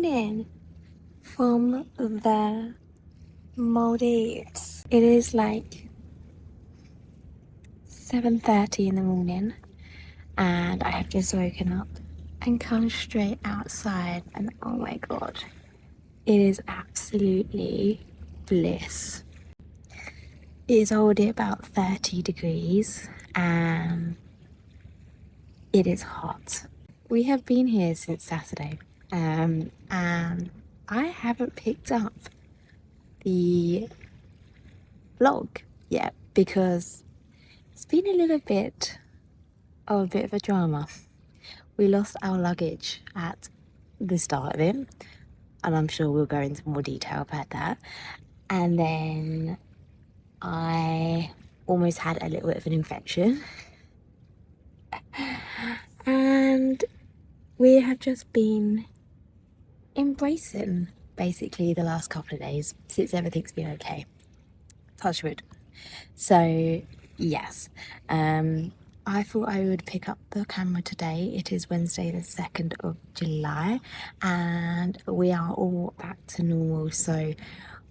morning from the Maldives. It is like 7:30 in the morning and I have just woken up and come straight outside, and oh my god, it is absolutely bliss. It is already about 30 degrees and it is hot. We have been here since Saturday and I haven't picked up the vlog yet because it's been a little bit of a drama. We lost our luggage at the start of it, and I'm sure we'll go into more detail about that. And then I almost had a little bit of an infection. And we have just been embracing basically the last couple of days since everything's been okay. Touch wood. So yes, I thought I would pick up the camera today. It is Wednesday the 2nd of July and we are all back to normal, so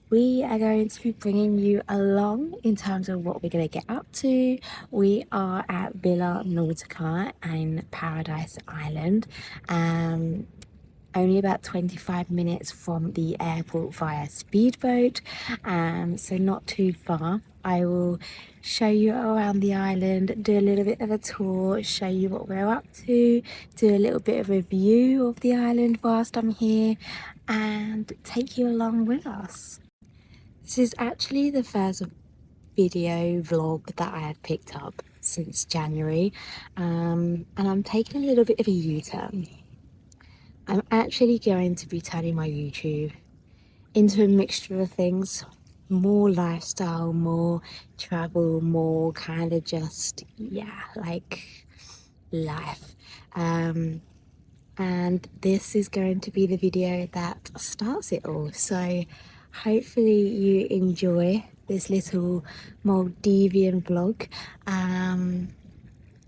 we are going to be bringing you along in terms of what we're going to get up to. We are at Villa Nautica in Paradise Island, only about 25 minutes from the airport via speedboat, so not too far. I will show you around the island, do a little bit of a tour, show you what we're up to, do a little bit of a review of the island whilst I'm here, and take you along with us. This is actually the first video vlog that I have picked up since January, and I'm taking a little bit of a U-turn. I'm actually going to be turning my YouTube into a mixture of things, more lifestyle, more travel, more kind of just, yeah, like life. And this is going to be the video that starts it all. So hopefully you enjoy this little Maldivian vlog,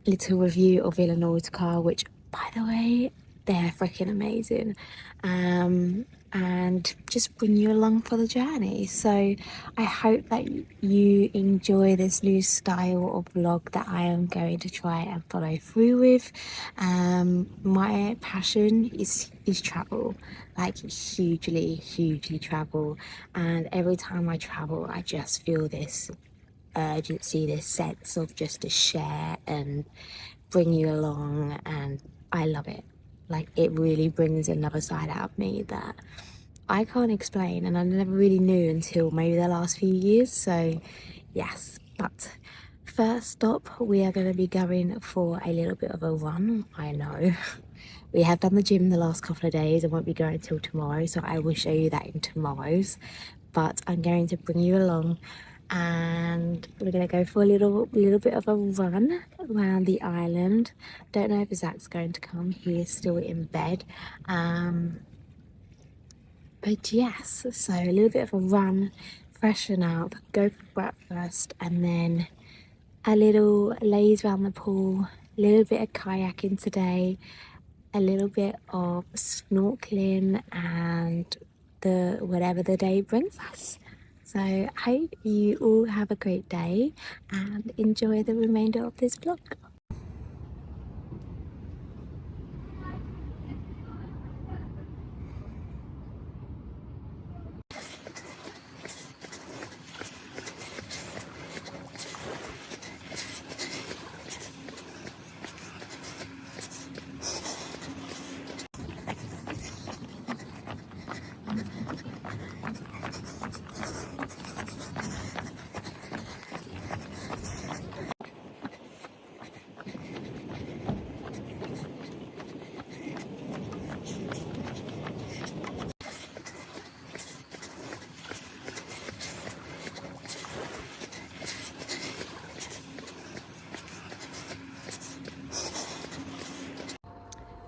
little review of Villa Nautica, which, by the way, they're freaking amazing, and just bring you along for the journey. So I hope that you enjoy this new style of vlog that I am going to try and follow through with. My passion is travel, like hugely travel, and every time I travel I just feel this urgency, this sense of just to share and bring you along, and I love it. Like, it really brings another side out of me that I can't explain, and I never really knew until maybe the last few years. So yes, but first stop, we are going to be going for a little bit of a run. I know we have done the gym the last couple of days and won't be going until tomorrow, so I will show you that in tomorrow's, but I'm going to bring you along and we're gonna go for a little bit of a run around the island. Don't know if Zach's going to come. He is still in bed, but yes, so a little bit of a run, freshen up, go for breakfast, and then a little laze around the pool, a little bit of kayaking today, a little bit of snorkeling, and whatever the day brings us. So I hope you all have a great day and enjoy the remainder of this vlog.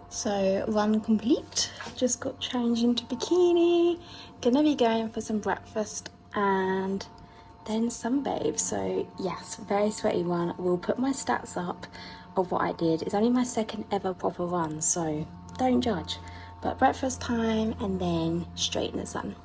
So run complete, just got changed into bikini, gonna be going for some breakfast and then sunbathe. So yes, very sweaty run. We'll put my stats up of what I did. It's only my second ever proper run, so don't judge. But breakfast time and then straight in the sun.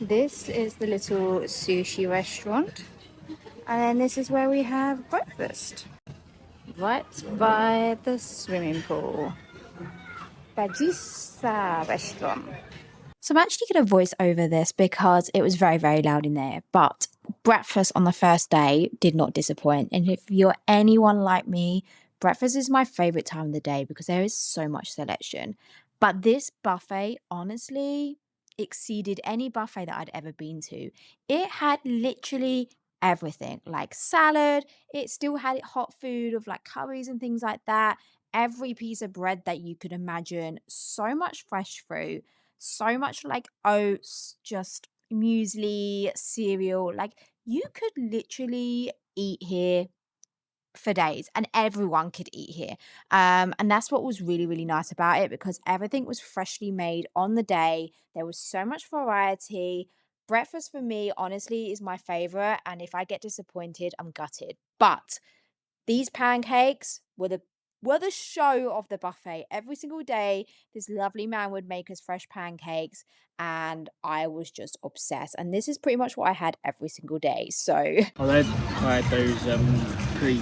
This is the little sushi restaurant, and then this is where we have breakfast, right by the swimming pool. Bajisa restaurant. So I'm actually going to voice over this because it was very, very loud in there. But breakfast on the first day did not disappoint. And if you're anyone like me, breakfast is my favorite time of the day because there is so much selection. But this buffet, honestly, exceeded any buffet that I'd ever been to. It had literally everything, like salad. It still had hot food of like curries and things like that. Every piece of bread that you could imagine. So much fresh fruit, so much like oats, just muesli, cereal. Like you could literally eat here for days and everyone could eat here. And that's what was really, really nice about it because everything was freshly made on the day. There was so much variety. Breakfast for me, honestly, is my favorite. And if I get disappointed, I'm gutted. But these pancakes were the show of the buffet. Every single day, this lovely man would make us fresh pancakes, and I was just obsessed. And this is pretty much what I had every single day. So I had those pre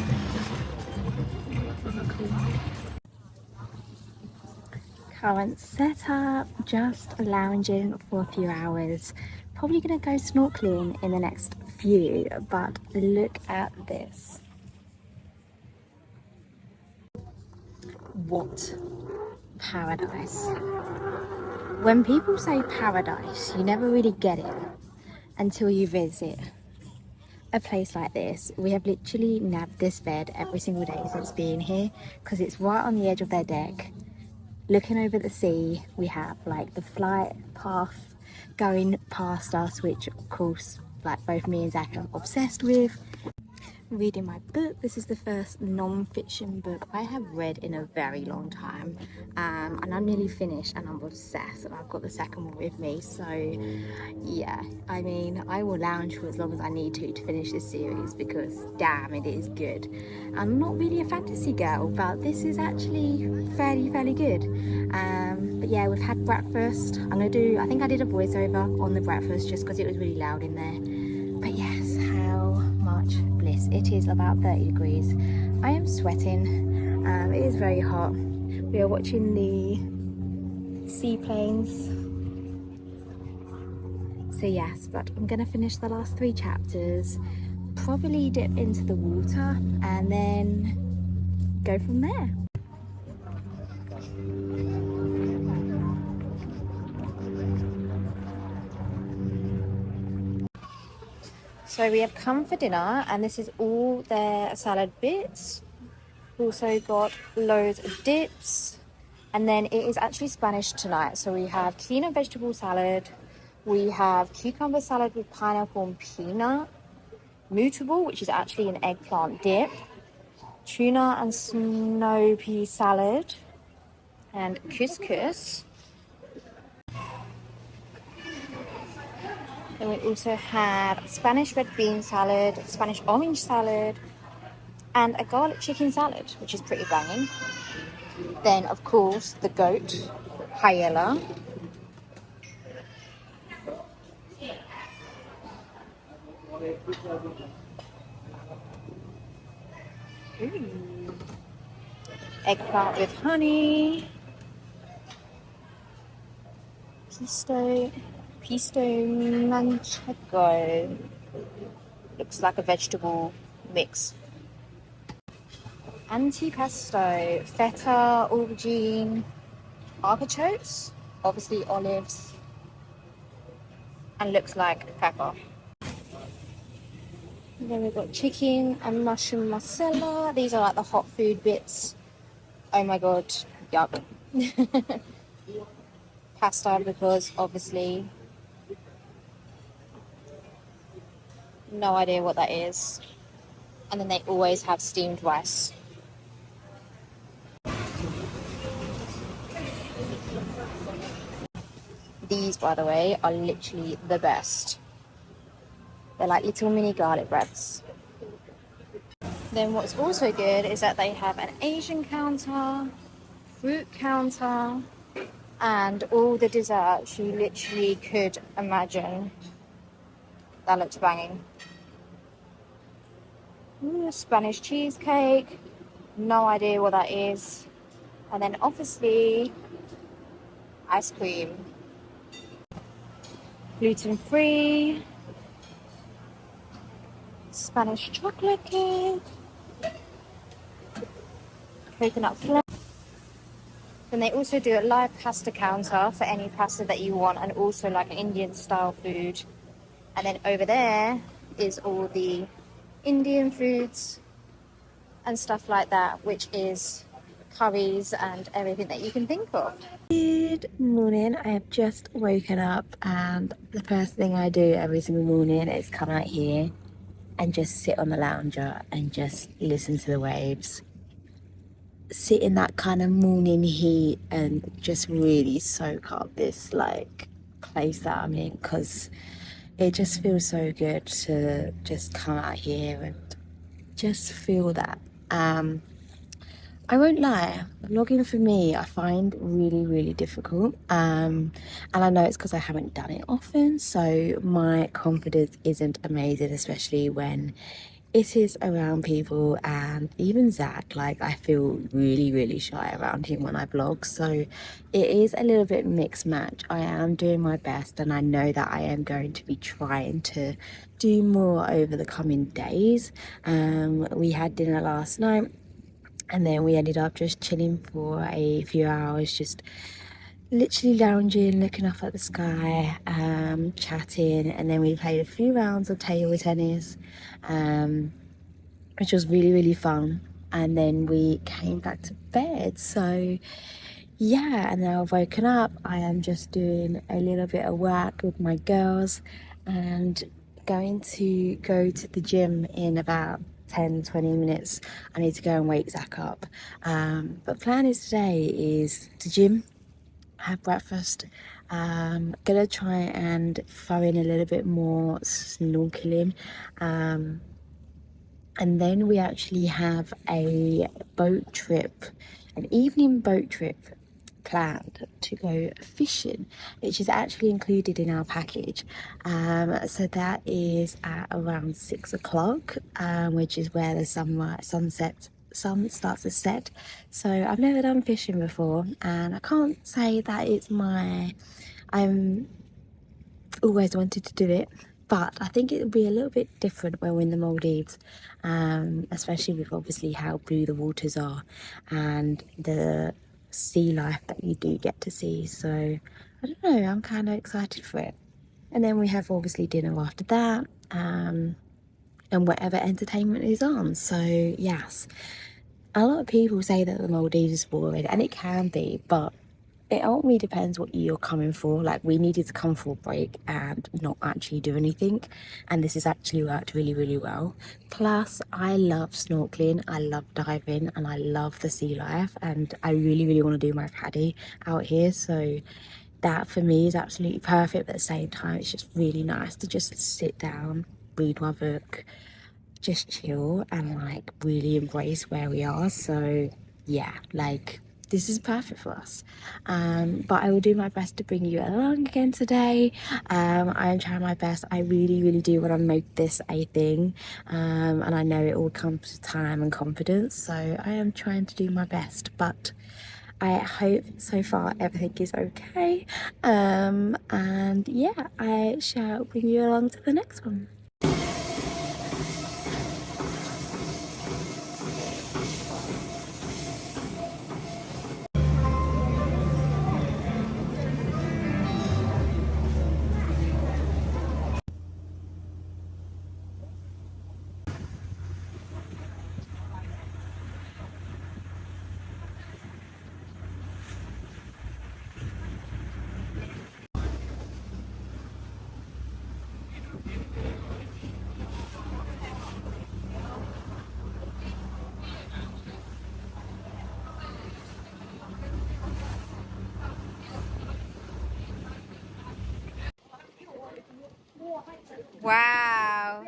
current setup, just lounging for a few hours. Probably gonna go snorkeling in the next few, but look at this. What paradise. When people say paradise, you never really get it until you visit a place like this. We have literally nabbed this bed every single day since being here because it's right on the edge of their deck. Looking over the sea, we have like the flight path going past us, which of course like both me and Zach are obsessed with. Reading my book. This is the first non-fiction book I have read in a very long time, and I'm nearly finished and I'm obsessed, and I've got the second one with me. So yeah, I mean, I will lounge for as long as I need to finish this series because damn, it is good. I'm not really a fantasy girl, but this is actually fairly good. But yeah, we've had breakfast. I think I did a voiceover on the breakfast just because it was really loud in there. But yes, how much bliss. It is about 30 degrees. I am sweating. It is very hot. We are watching the seaplanes. So yes, but I'm gonna finish the last 3 chapters, probably dip into the water and then go from there. So we have come for dinner and this is all their salad bits. We've also got loads of dips, and then it is actually Spanish tonight. So we have quinoa vegetable salad, we have cucumber salad with pineapple and peanut, mutable, which is actually an eggplant dip, tuna and snow pea salad, and couscous. Then we also have Spanish red bean salad, Spanish orange salad, and a garlic chicken salad, which is pretty banging. Then, of course, the goat, paella. Ooh. Eggplant with honey. Pisto manchego. Looks like a vegetable mix. Antipasto, feta, aubergine, artichokes, obviously olives, and looks like pepper. And then we've got chicken and mushroom masala. These are like the hot food bits. Oh my god, yuck. Pasta, because obviously no idea what that is. And then they always have steamed rice. These, by the way, are literally the best. They're like little mini garlic breads. Then what's also good is that they have an Asian counter, fruit counter, and all the desserts you literally could imagine. That looks banging. Ooh, Spanish cheesecake. No idea what that is. And then obviously ice cream. Gluten-free. Spanish chocolate cake. Coconut flavor. Then they also do a live pasta counter for any pasta that you want, and also like Indian style food. And then over there is all the Indian foods and stuff like that, which is curries and everything that you can think of. Good morning. I have just woken up, and the first thing I do every single morning is come out here and just sit on the lounger and just listen to the waves. Sit in that kind of morning heat and just really soak up this like place that I'm in, because it just feels so good to just come out here and just feel that. I won't lie, vlogging for me I find really difficult, and I know it's because I haven't done it often, so my confidence isn't amazing, especially when it is around people. And even Zach, like, I feel really shy around him when I vlog, so it is a little bit mixed match. I am doing my best, and I know that I am going to be trying to do more over the coming days. We had dinner last night, and then we ended up just chilling for a few hours, just literally lounging, looking up at the sky, chatting, and then we played a few rounds of table tennis, which was really fun. And then we came back to bed. So yeah, and now I've woken up. I am just doing a little bit of work with my girls and going to go to the gym in about 10-20 minutes. I need to go and wake Zach up. But plan is today is to gym, have breakfast, gonna try and throw in a little bit more snorkeling, and then we actually have a boat trip, an evening boat trip planned to go fishing, which is actually included in our package. So that is at around 6 o'clock, which is where the sun starts to set. So I've never done fishing before, and I can't say that it's I'm always wanted to do it, but I think it will be a little bit different when we're in the Maldives, especially with obviously how blue the waters are and the sea life that you do get to see. So I don't know, I'm kind of excited for it. And then we have obviously dinner after that, and whatever entertainment is on. So yes, a lot of people say that the Maldives is boring, and it can be, but it ultimately depends what you're coming for. Like, we needed to come for a break and not actually do anything, and this has actually worked really well. Plus, I love snorkeling, I love diving, and I love the sea life, and I really want to do my paddy out here. So that for me is absolutely perfect, but at the same time it's just really nice to just sit down, read my book, just chill, and like really embrace where we are. So yeah, like, this is perfect for us. But I will do my best to bring you along again today. I am trying my best. I really do want to make this a thing, and I know it all comes with time and confidence, so I am trying to do my best. But I hope so far everything is okay, and yeah, I shall bring you along to the next one. Wow.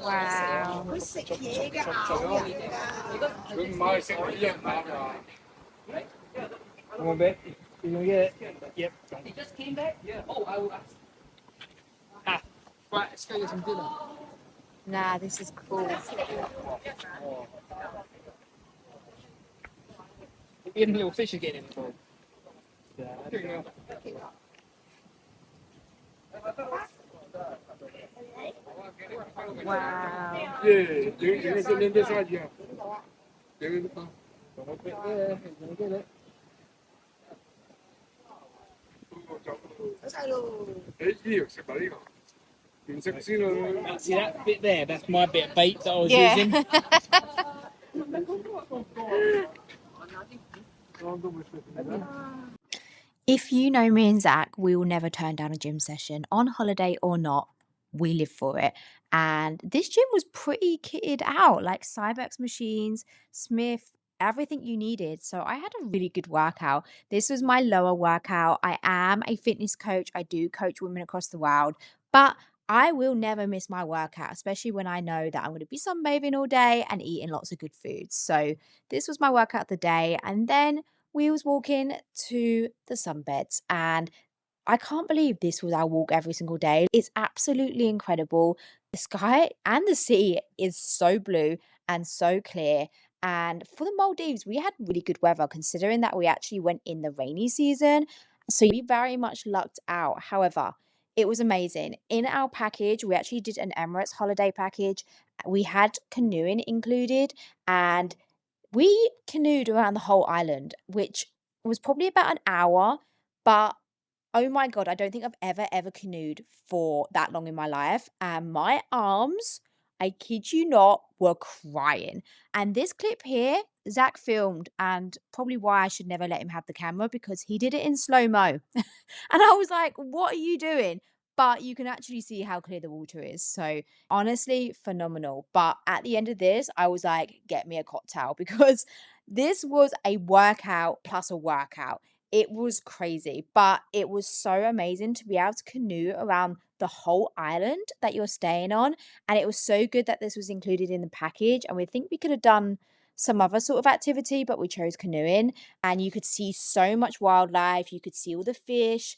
Wow. Come on, babe. You gonna get it? Yep. He just came back? Yeah. Oh, I will ask. Ah. Right, let's go get some dinner. Nah, this is cool. Even little fish are getting involved. Yeah. Wow. Yeah, you're sitting in this side, yeah. There is a car. Don't open it there. You're gonna get it. See that bit there? That's my bit of bait that I was using. If you know me and Zach, we will never turn down a gym session on holiday or not. We live for it. And this gym was pretty kitted out, like Cybex machines, Smith, everything you needed. So I had a really good workout. This was my lower workout. I am a fitness coach. I do coach women across the world, but I will never miss my workout, especially when I know that I'm going to be sunbathing all day and eating lots of good food. So this was my workout of the day. And then we was walking to the sunbeds, and I can't believe this was our walk every single day. It's absolutely incredible. The sky and the sea is so blue and so clear. And for the Maldives, we had really good weather considering that we actually went in the rainy season. So we very much lucked out. However, it was amazing. In our package, we actually did an Emirates holiday package. We had canoeing included, and we canoed around the whole island, which was probably about an hour, but oh my God, I don't think I've ever canoed for that long in my life. And my arms, I kid you not, were crying. And this clip here, Zach filmed, and probably why I should never let him have the camera because he did it in slow mo. And I was like, what are you doing? But you can actually see how clear the water is. So honestly, phenomenal. But at the end of this, I was like, get me a cocktail because this was a workout plus a workout. It was crazy, but it was so amazing to be able to canoe around the whole island that you're staying on. And it was so good that this was included in the package. And we think we could have done some other sort of activity, but we chose canoeing. And you could see so much wildlife, you could see all the fish.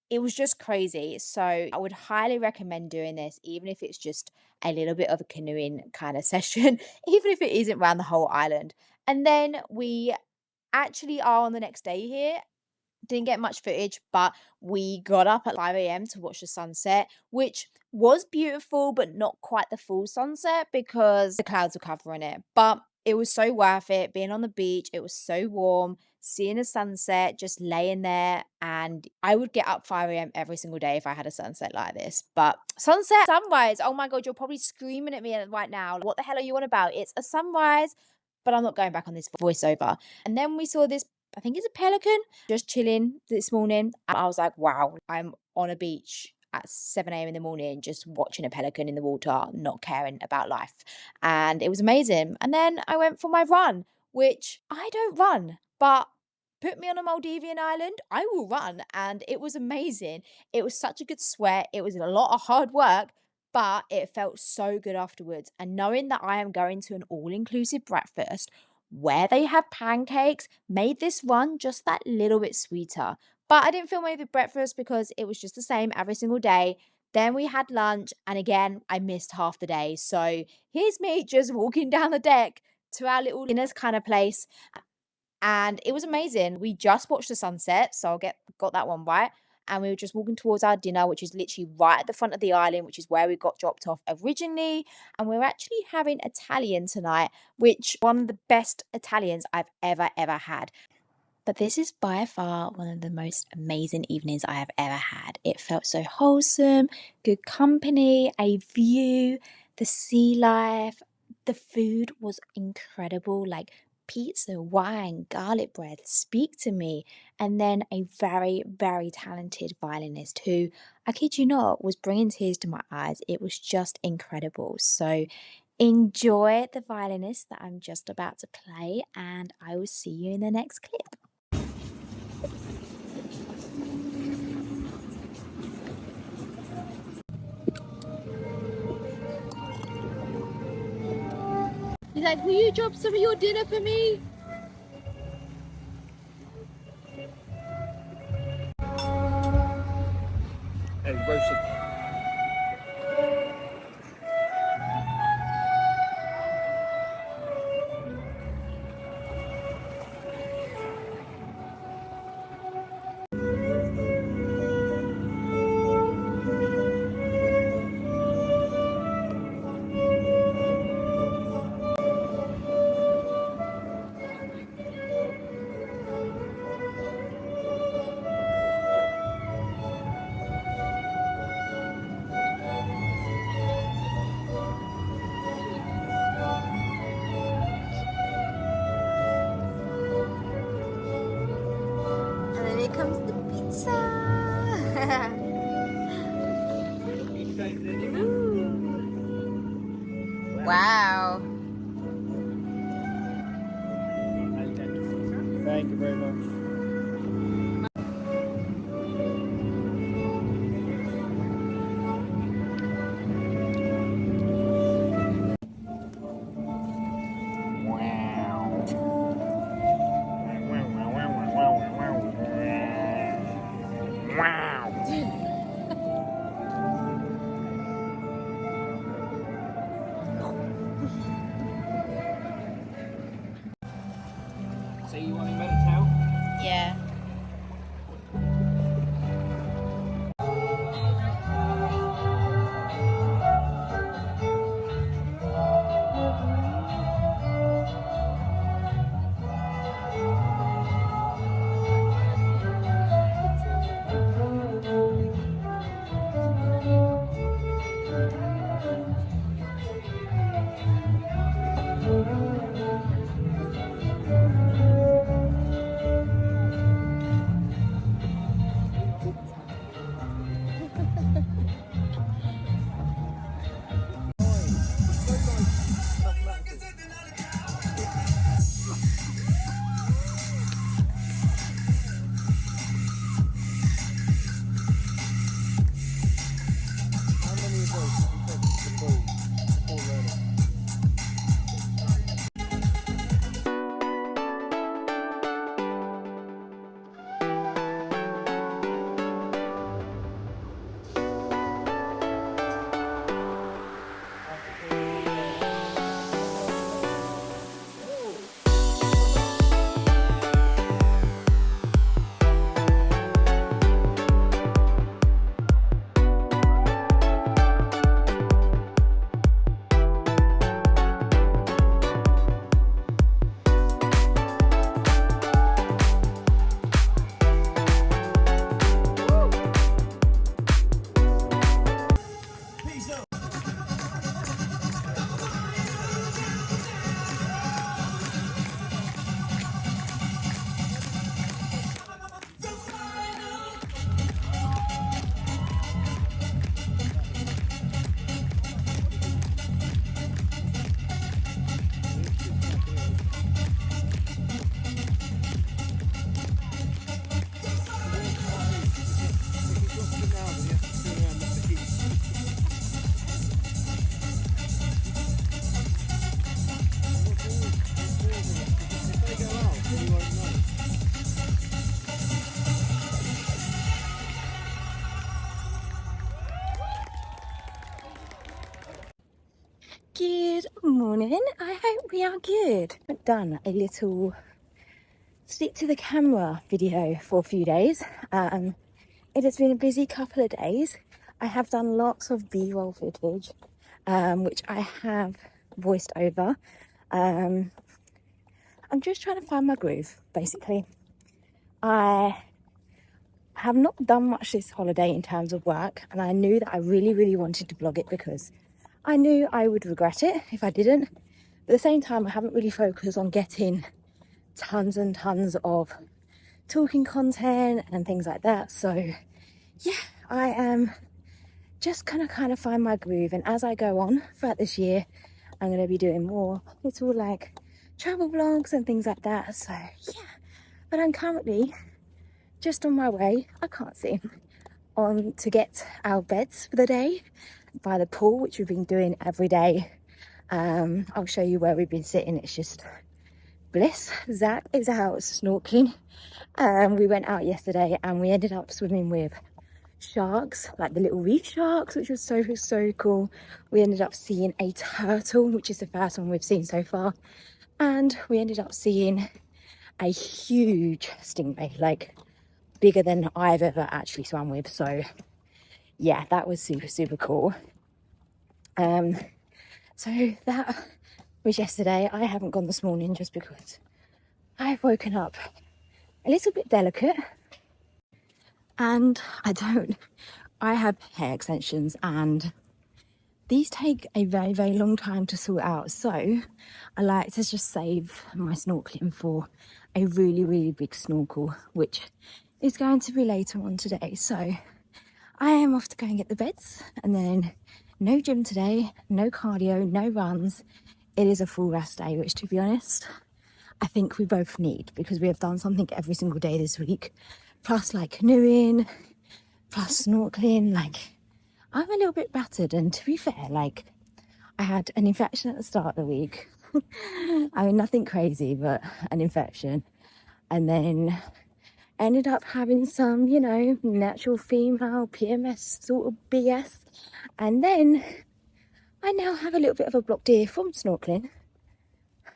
It was just crazy. So I would highly recommend doing this, even if it's just a little bit of a canoeing kind of session, even if it isn't around the whole island. And then we actually are on the next day here. Didn't get much footage, but we got up at 5 a.m. to watch the sunset, which was beautiful, but not quite the full sunset because the clouds were covering it. But it was so worth it being on the beach. It was so warm, seeing the sunset, just laying there. And I would get up 5 a.m. every single day if I had a sunset like this. But sunset, sunrise, oh my God, you're probably screaming at me right now. What the hell are you on about? It's a sunrise, but I'm not going back on this voiceover. And then we saw this, I think it's a pelican, just chilling this morning. And I was like, wow, I'm on a beach at 7 a.m. in the morning, just watching a pelican in the water, not caring about life. And it was amazing. And then I went for my run, which I don't run, but put me on a Maldivian island, I will run. And it was amazing. It was such a good sweat. It was a lot of hard work, but it felt so good afterwards. And knowing that I am going to an all inclusive breakfast where they have pancakes made this run just that little bit sweeter. But I didn't film any of the breakfast because it was just the same every single day. Then we had lunch, and again, I missed half the day. So here's me just walking down the deck to our little dinner kind of place. And it was amazing. We just watched the sunset, so got that one right. And we were just walking towards our dinner, which is literally right at the front of the island, which is where we got dropped off originally. And we're actually having Italian tonight, which one of the best Italians I've ever had. But this is by far one of the most amazing evenings I have ever had. It felt so wholesome, good company, a view, the sea life. The food was incredible, like pizza, wine, garlic bread, speak to me. And then a very, very talented violinist who, I kid you not, was bringing tears to my eyes. It was just incredible. So enjoy the violinist that I'm just about to play, and I will see you in the next clip. He's like, will you drop some of your dinner for me? Hey, roasted. And then here comes the pizza. Wow. Thank you very much. So you want me to tell? Yeah. How many of those have you taken to the pool already? Good morning. I hope we are good. I've done a little stick to the camera video for a few days. It has been a busy couple of days. I have done lots of B-roll footage, which I have voiced over. I'm just trying to find my groove, basically. I have not done much this holiday in terms of work, and I knew that I really wanted to vlog it because I knew I would regret it if I didn't. But at the same time, I haven't really focused on getting tons and tons of talking content and things like that. So yeah, I am just gonna kind of find my groove, and as I go on throughout this year, I'm gonna be doing more little like travel vlogs and things like that. So yeah, but I'm currently just on my way, I can't see, on to get our beds for the day by the pool, which we've been doing every day. I'll show you where we've been sitting. It's just bliss. Zach is out snorkeling. We went out yesterday and we ended up swimming with sharks, like the little reef sharks, which was so cool. We ended up seeing a turtle, which is the first one we've seen so far, and we ended up seeing a huge stingray, like bigger than I've ever actually swam with. So yeah, that was super cool. So that was yesterday. I haven't gone this morning just because I've woken up a little bit delicate, and I have hair extensions and these take a very long time to sort out. So I like to just save my snorkeling for a really big snorkel, which is going to be later on today. So I am off to go and get the beds, and then no gym today, no cardio, no runs. It is a full rest day, which, to be honest, I think we both need, because we have done something every single day this week, plus like canoeing, plus snorkeling. Like, I'm a little bit battered, and to be fair, like, I had an infection at the start of the week. I mean, nothing crazy, but an infection, and then ended up having some, you know, natural female PMS sort of BS, and then I now have a little bit of a blocked ear from snorkeling,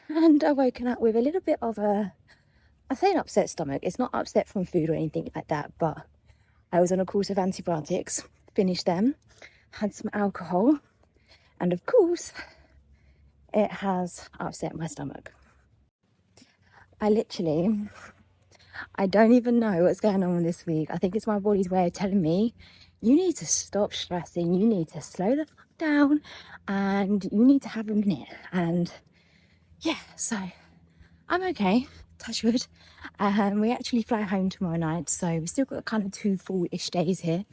and I've woken up with a little bit of I say an upset stomach. It's not upset from food or anything like that, but I was on a course of antibiotics, finished them, had some alcohol, and of course it has upset my stomach. I don't even know what's going on this week. I think it's my body's way of telling me, you need to stop stressing, you need to slow the fuck down, and you need to have a minute. And yeah, so I'm okay, touch wood. We actually fly home tomorrow night, so we've still got kind of 2 full-ish days here.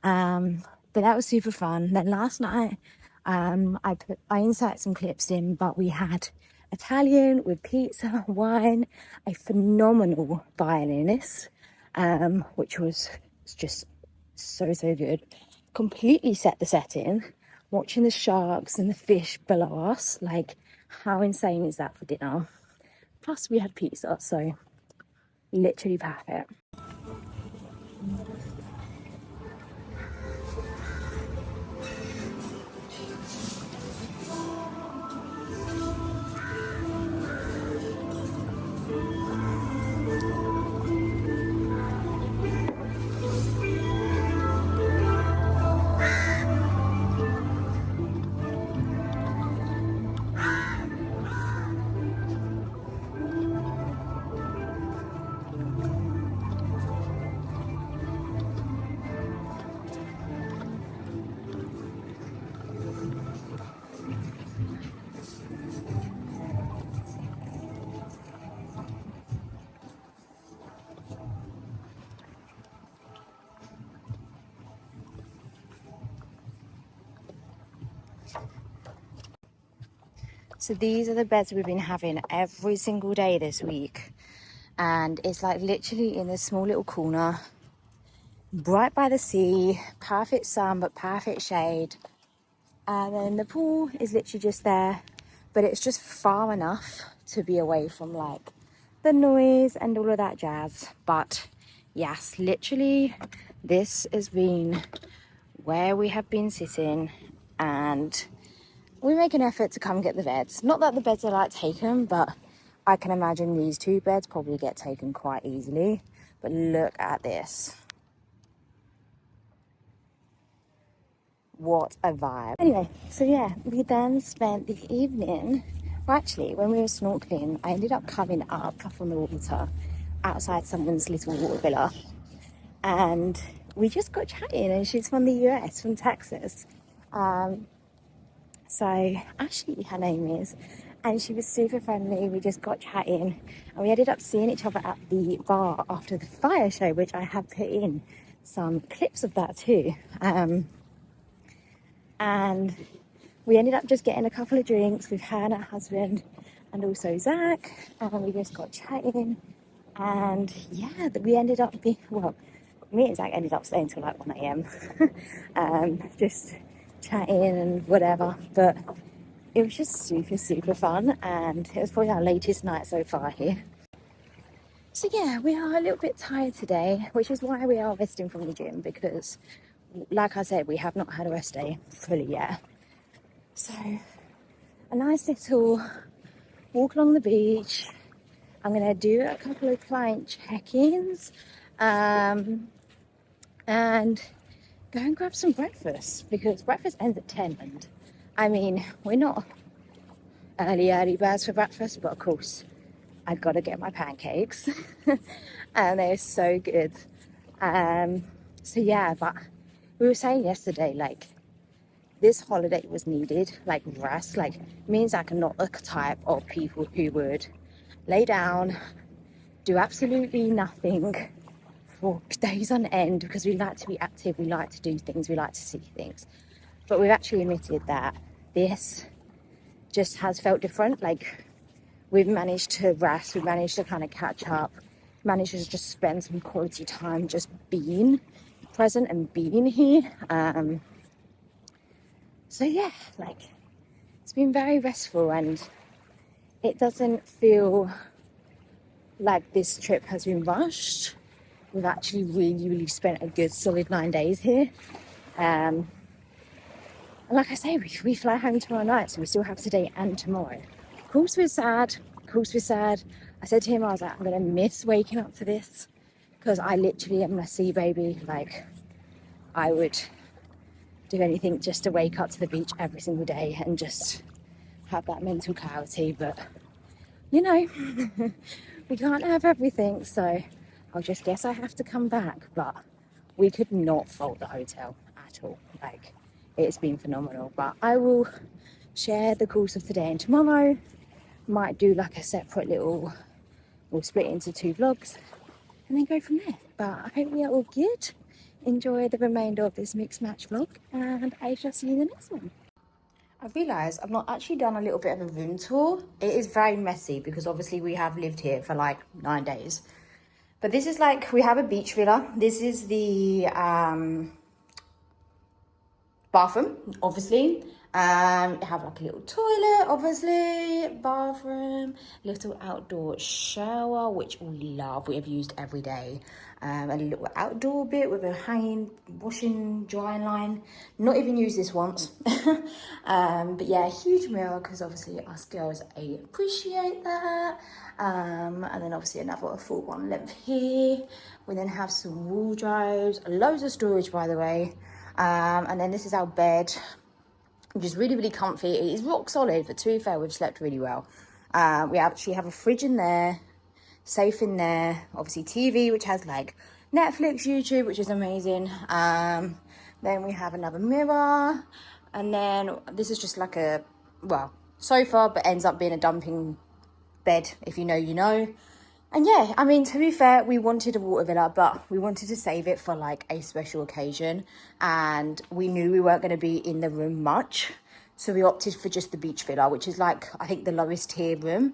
But that was super fun. Then last night, I inserted some clips in, but we had Italian with pizza, wine, a phenomenal violinist, which was just so good. Completely set the setting, watching the sharks and the fish below us. Like, how insane is that for dinner? Plus we had pizza, so literally perfect. So these are the beds we've been having every single day this week, and it's like literally in this small little corner, right by the sea, perfect sun but perfect shade, and then the pool is literally just there, but it's just far enough to be away from like the noise and all of that jazz. But yes, literally this has been where we have been sitting, and we make an effort to come get the beds. Not that the beds are like taken, but I can imagine these 2 beds probably get taken quite easily. But look at this. What a vibe. Anyway, so yeah, we then spent the evening, well, actually when we were snorkeling, I ended up coming up from the water outside someone's little water villa, and we just got chatting, and she's from the US, from Texas. So Ashley, her name is, and she was super friendly. We just got chatting, and we ended up seeing each other at the bar after the fire show, which I have put in some clips of that too. And we ended up just getting a couple of drinks with her and her husband, and also Zach, and we just got chatting. And yeah, we ended up being, well, me and Zach ended up staying till like 1 a.m. Just chatting and whatever, but it was just super fun, and it was probably our latest night so far here. So yeah, we are a little bit tired today, which is why we are resting from the gym, because like I said, we have not had a rest day fully yet. So a nice little walk along the beach. I'm gonna do a couple of client check-ins, and go and grab some breakfast, because breakfast ends at 10, and I mean, we're not early birds for breakfast, but of course I've got to get my pancakes and they're so good. So yeah, but we were saying yesterday, like, this holiday was needed, like rest. Like, me and Zach are not the type of people who would lay down, do absolutely nothing for days on end, because we like to be active, we like to do things, we like to see things. But we've actually admitted that this just has felt different. Like, we've managed to rest, we've managed to kind of catch up, managed to just spend some quality time just being present and being here. So yeah, like, it's been very restful, and it doesn't feel like this trip has been rushed. We've actually really spent a good solid 9 days here. And like I say, we fly home tomorrow night, so we still have today and tomorrow. Of course we're sad. I said to him, I was like, I'm gonna miss waking up to this, because I literally am a sea baby. Like, I would do anything just to wake up to the beach every single day and just have that mental clarity. But you know, we can't have everything, so I'll just guess I have to come back. But we could not fault the hotel at all. Like, it's been phenomenal. But I will share the course of today and tomorrow. Might do like a separate little, we'll split into 2 vlogs and then go from there. But I hope we are all good. Enjoy the remainder of this mix match vlog, and I shall see you in the next one. I've realised I've not actually done a little bit of a room tour. It is very messy, because obviously we have lived here for like 9 days. But this is like, we have a beach villa. This is the bathroom, obviously. You have like a little toilet, obviously, bathroom, little outdoor shower, which we love. We have used every day. A little outdoor bit with a hanging, washing, drying line. Not even used this once. But yeah, huge mirror, because obviously us girls appreciate that. And then obviously another full one length here. We then have some wardrobes, loads of storage, by the way. And then this is our bed, which is really comfy. It is rock solid, but to be fair, we've slept really well. We actually have a fridge in there, safe in there, obviously TV, which has like Netflix, YouTube, which is amazing. Then we have another mirror, and then this is just like a, well, sofa, but ends up being a dumping bed. If you know, you know. And yeah, I mean, to be fair, we wanted a water villa, but we wanted to save it for like a special occasion, and we knew we weren't going to be in the room much, so we opted for just the beach villa, which is like, I think, the lowest tier room.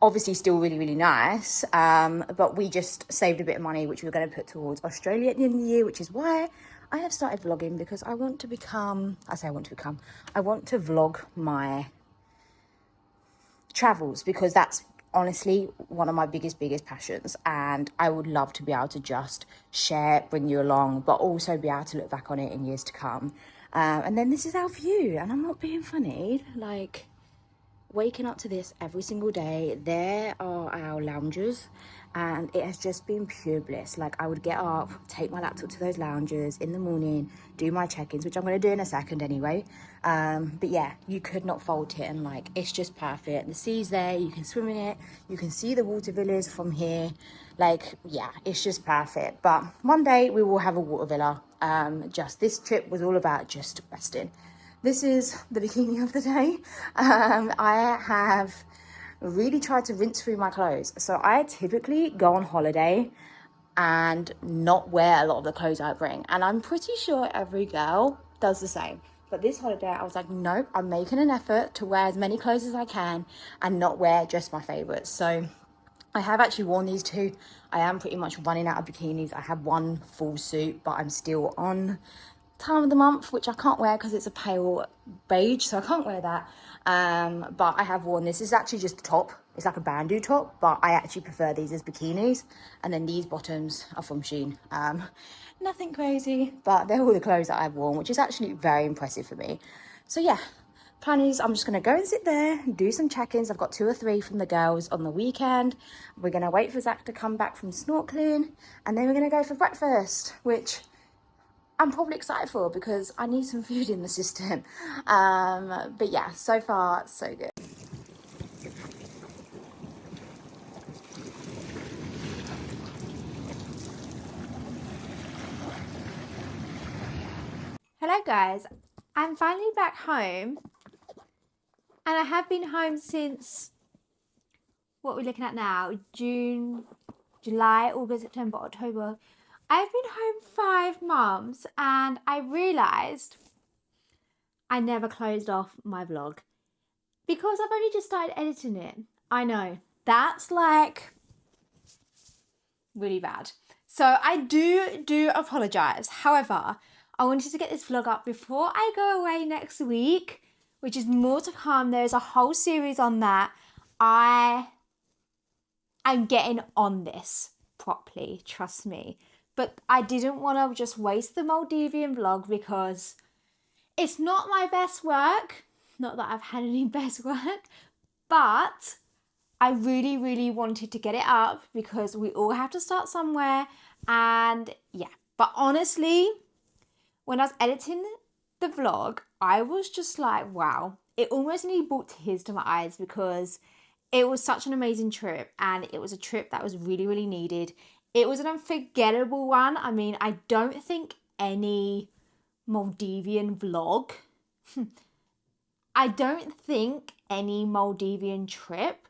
Obviously still really nice, but we just saved a bit of money, which we were going to put towards Australia at the end of the year, which is why I have started vlogging, because I want to vlog my travels, because that's honestly one of my biggest passions, and I would love to be able to just share, bring you along, but also be able to look back on it in years to come. And then this is our view, and I'm not being funny, like, waking up to this every single day. There are our loungers, and it has just been pure bliss. Like, I would get up, take my laptop to those lounges in the morning, do my check-ins, which I'm going to do in a second anyway. But yeah, you could not fault it, and like, it's just perfect. The sea's there, you can swim in it, you can see the water villas from here. Like, yeah, it's just perfect. But one day we will have a water villa. Just this trip was all about just resting. This is the bikini of the day. I have really tried to rinse through my clothes. So I typically go on holiday and not wear a lot of the clothes I bring. And I'm pretty sure every girl does the same. But this holiday, I was like, nope, I'm making an effort to wear as many clothes as I can and not wear just my favorites. So I have actually worn these two. I am pretty much running out of bikinis. I have one full suit, but I'm still on time of the month, which I can't wear because it's a pale beige, so I can't wear that. But I have worn this. This is actually just the top. It's like a bandeau top, but I actually prefer these as bikinis. And then these bottoms are from Shein. Nothing crazy, but they're all the clothes that I've worn, which is actually very impressive for me. So yeah, plan is I'm just going to go and sit there, do some check-ins. I've got 2 or 3 from the girls on the weekend. We're going to wait for Zach to come back from snorkeling, and then we're going to go for breakfast, which I'm probably excited for because I need some food in the system. But yeah, so far, so good. Hello guys, I'm finally back home, and I have been home since, what we're looking at now, June, July, August, September, October. I've been home 5 months, and I realised I never closed off my vlog because I've only just started editing it. I know, that's like really bad. So I do apologise. However, I wanted to get this vlog up before I go away next week, which is more to come. There's a whole series on that. I'm getting on this properly, trust me. But I didn't want to just waste the Maldivian vlog because it's not my best work. Not that I've had any best work, but I really wanted to get it up because we all have to start somewhere. And yeah, but honestly, when I was editing the vlog, I was just like, wow, it almost nearly brought tears to my eyes because it was such an amazing trip, and it was a trip that was really needed. It was an unforgettable one. I mean, I don't think any Maldivian vlog, I don't think any Maldivian trip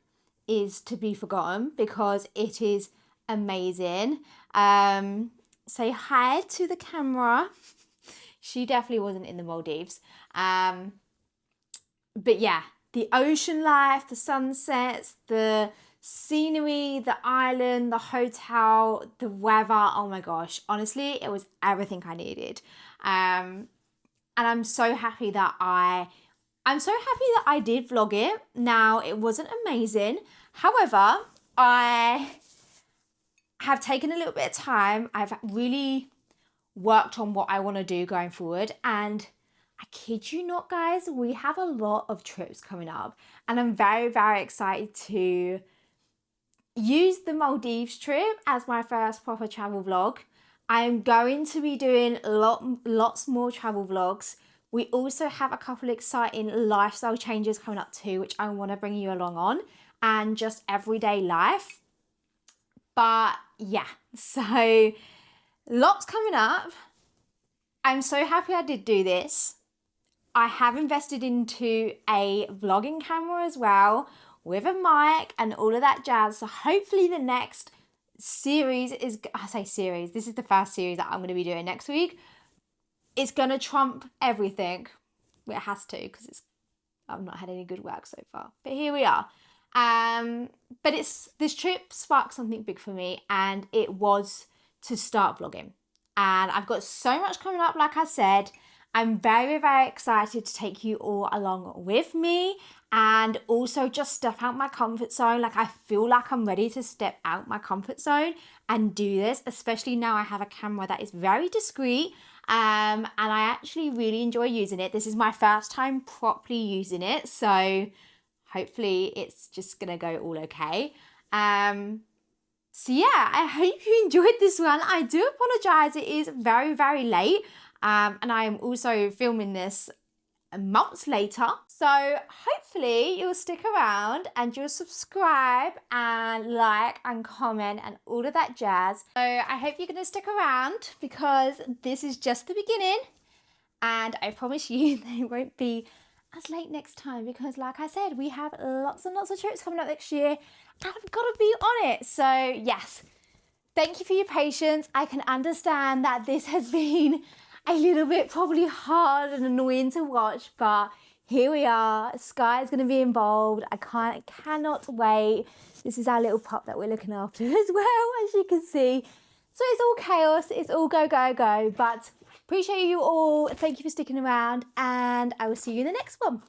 is to be forgotten because it is amazing. Say hi to the camera. She definitely wasn't in the Maldives. But yeah, the ocean life, the sunsets, the scenery, the island, the hotel, the weather. Oh my gosh, honestly, it was everything I needed. And I'm so happy that I did vlog it. Now, it wasn't amazing. However, I have taken a little bit of time. I've really worked on what I want to do going forward. And I kid you not, guys, we have a lot of trips coming up. And I'm very excited to use the Maldives trip as my first proper travel vlog. I'm going to be doing lots more travel vlogs. We also have a couple exciting lifestyle changes coming up too, which I want to bring you along on, and just everyday life. But yeah, so lots coming up. I'm so happy I did do this. I have invested into a vlogging camera as well, with a mic and all of that jazz. So hopefully the next series is, I say series, this is the first series that I'm going to be doing next week. It's going to trump everything. It has to, because I've not had any good work so far. But here we are. But this trip sparked something big for me, and it was to start vlogging. And I've got so much coming up, like I said. I'm very excited to take you all along with me, and also just step out my comfort zone. Like, I feel like I'm ready to step out my comfort zone and do this, especially now I have a camera that is very discreet, and I actually really enjoy using it. This is my first time properly using it, so hopefully it's just gonna go all okay. So yeah, I hope you enjoyed this one. I do apologize, it is very, very late. And I am also filming this months later. So hopefully you'll stick around and you'll subscribe and like and comment and all of that jazz. So I hope you're gonna stick around because this is just the beginning. And I promise you they won't be as late next time because like I said, we have lots and lots of trips coming up next year and I've got to be on it. So yes, thank you for your patience. I can understand that this has been a little bit probably hard and annoying to watch, but here we are. Sky is going to be involved. I cannot wait. This is our little pup that we're looking after as well, as you can see. So it's all chaos. It's all go, go, go. But appreciate you all. Thank you for sticking around and I will see you in the next one.